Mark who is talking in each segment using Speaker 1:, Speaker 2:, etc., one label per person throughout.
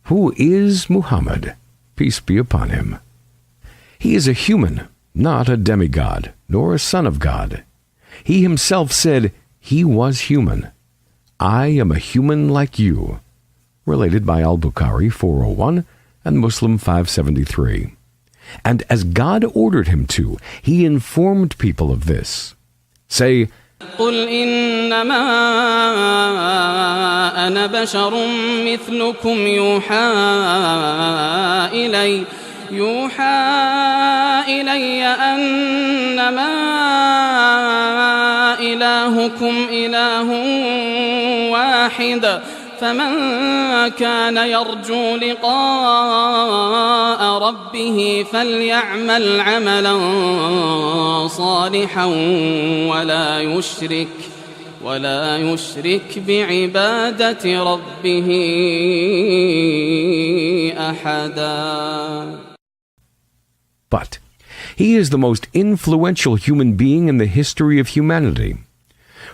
Speaker 1: Who is Muhammad? Peace be upon him. He is a human, not a demigod, nor a son of God. He himself said he was human. I am a human like you. Related by Al-Bukhari 401 and Muslim 573. And as God ordered him to, he informed people of this. Say,
Speaker 2: قل إنما أنا بشر مثلكم يوحى إلي أنما إلهكم إله واحد فمن كان يرجو لقاء ربه فليعمل عملا صالحا ولا يشرك بعبادة ربه أحدا.
Speaker 1: But he is the most influential human being in the history of humanity.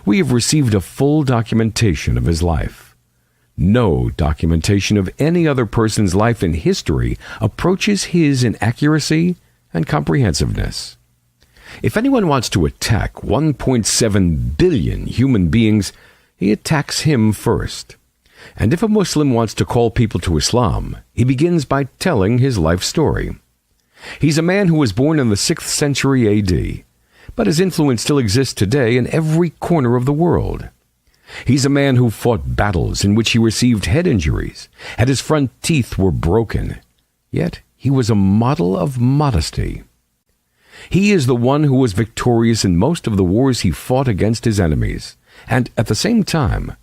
Speaker 1: We have received a full documentation of his life. No documentation of any other person's life in history approaches his in accuracy and comprehensiveness. If anyone wants to attack 1.7 billion human beings, he attacks him first. And if a Muslim wants to call people to Islam, he begins by telling his life story. He's a man who was born in the 6th century A.D., but his influence still exists today in every corner of the world. He's a man who fought battles in which he received head injuries, and his front teeth were broken. Yet he was a model of modesty. He is the one who was victorious in most of the wars he fought against his enemies, and at the same time,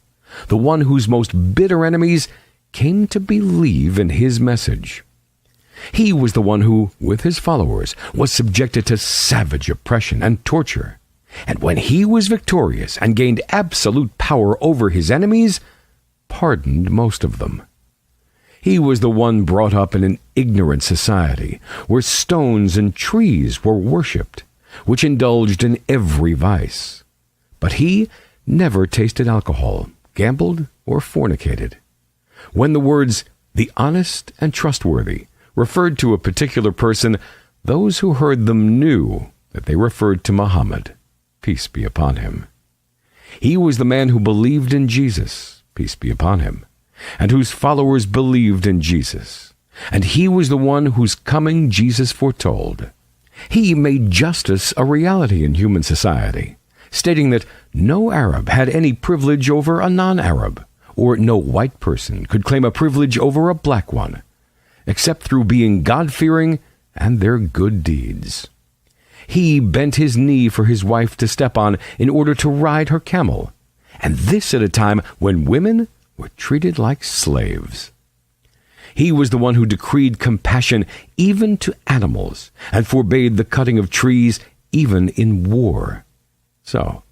Speaker 1: the one whose most bitter enemies came to believe in his message. He was the one who, with his followers, was subjected to savage oppression and torture. And when he was victorious and gained absolute power over his enemies, pardoned most of them. He was the one brought up in an ignorant society, where stones and trees were worshipped, which indulged in every vice. But he never tasted alcohol, gambled, or fornicated. When the words, "the honest and trustworthy," referred to a particular person, those who heard them knew that they referred to Muhammad, peace be upon him. He was the man who believed in Jesus, peace be upon him, and whose followers believed in Jesus. And he was the one whose coming Jesus foretold. He made justice a reality in human society, stating that no Arab had any privilege over a non-Arab, or no white person could claim a privilege over a black one, except through being God-fearing and their good deeds. He bent his knee for his wife to step on in order to ride her camel, and this at a time when women were treated like slaves. He was the one who decreed compassion even to animals and forbade the cutting of trees even in war. So,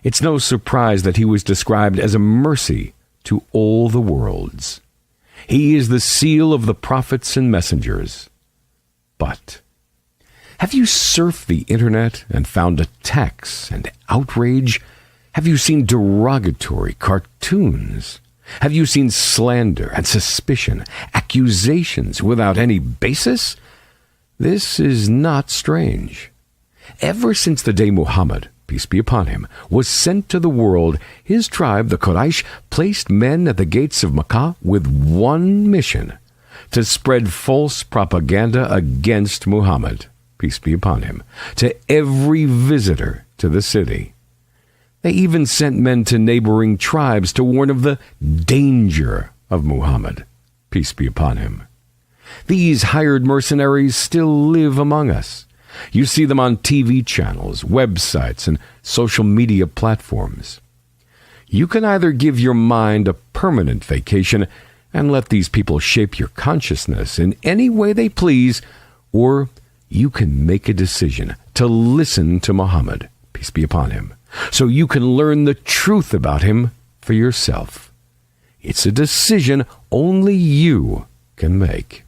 Speaker 1: it's no surprise that he was described as a mercy to all the worlds. He is the seal of the prophets and messengers. But have you surfed the internet and found attacks and outrage? Have you seen derogatory cartoons? Have you seen slander and suspicion, accusations without any basis? This is not strange. Ever since the day Muhammad, peace be upon him, was sent to the world, his tribe, the Quraysh, placed men at the gates of Makkah with one mission: to spread false propaganda against Muhammad, peace be upon him, to every visitor to the city. They even sent men to neighboring tribes to warn of the danger of Muhammad, peace be upon him. These hired mercenaries still live among us. You see them on TV channels, websites, and social media platforms. You can either give your mind a permanent vacation and let these people shape your consciousness in any way they please, or you can make a decision to listen to Muhammad, peace be upon him, so you can learn the truth about him for yourself. It's a decision only you can make.